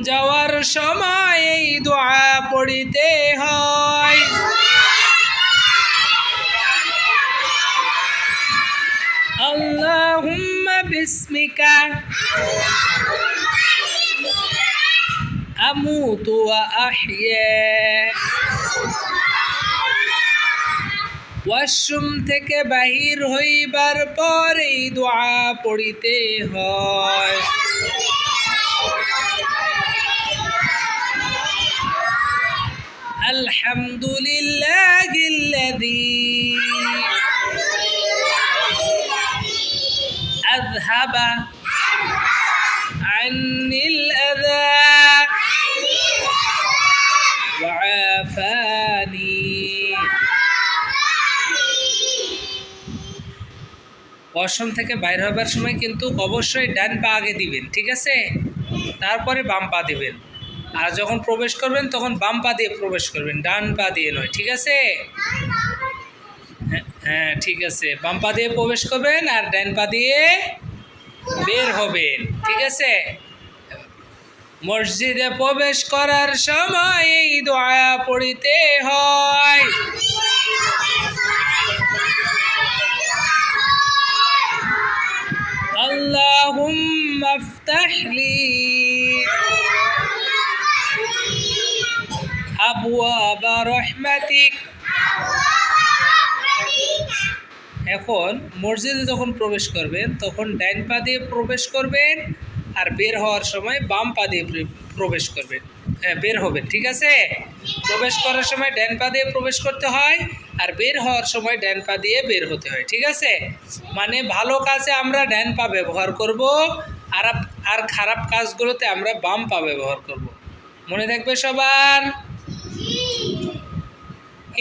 যাওয়ার সময় এই দোয়া পড়িতে হয়। আল্লাহুম্মা বিসমিকা আমুতু ওয়া আহইয়া। ওয়াশরুম থেকে বাহির হইবার পর এই দোয়া পড়িতে হয়। আলহামদুলিল্লাহিল্লাযী আযহাবা আন্নিল আযা ওয়া আফানি। ওয়াশরুম থেকে বাইর হবার সময় কিন্তু অবশ্যই ডান পা আগে দিবেন, ঠিক আছে? তারপরে বাম পা দিবেন। আর যখন প্রবেশ করবেন তখন বাম পা দিয়ে প্রবেশ করবেন, ডান পা দিয়ে নয়, ঠিক আছে? হ্যাঁ ঠিক আছে, বাম পা দিয়ে প্রবেশ করবেন আর ডান পা দিয়ে বের হবেন, ঠিক আছে? মসজিদে প্রবেশ করার সময় এই দোয়া পড়িতে হয়। আল্লাহুম্মা ইফতাহলি আবওয়াবা রাহমাতিক। এখন মসজিদে যখন প্রবেশ করবেন তখন ডান পা দিয়ে প্রবেশ করবেন আর বের হওয়ার সময় বাম পা দিয়ে প্রবেশ করবেন, বের হবেন, ঠিক আছে? প্রবেশ করার সময় ডান পা দিয়ে প্রবেশ করতে হয় আর বের হওয়ার সময় ডান পা দিয়ে বের হতে হয়, ঠিক আছে? মানে ভালো কাজে আমরা ডান পা ব্যবহার করব আর খারাপ কাজগুলোতে আমরা বাম পা ব্যবহার করব। মনে থাকবে সবার?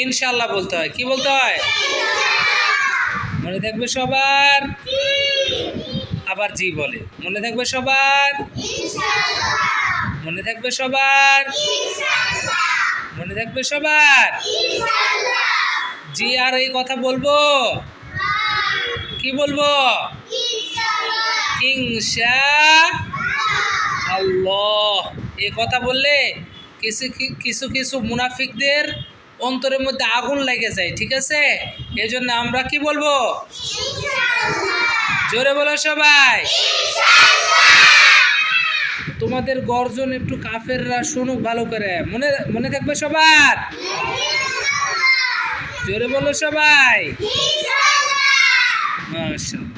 ইনশাআল্লাহ বলতে হয়। কি বলতে হয়? মনে থাকবে সবার? আবার জি বলে। মনে থাকবে সবার? মনে থাকবে সবার? মনে থাকবে সবার? জি আর এই কথা বলবো? কি বলবো? ইনশাআল্লাহ। এই কথা বললে কিছু কিছু মুনাফিকদের অন্তরের মধ্যে আগুন লেগে যায়, ঠিক আছে? এই জন্য আমরা কি বলবো? জোরে বলো সবাই। তোমাদের গর্জন একটু কাফেররা শুনুক ভালো করে। মনে থাকবে সবার? জোরে বলো সবাই। মাশাআল্লাহ।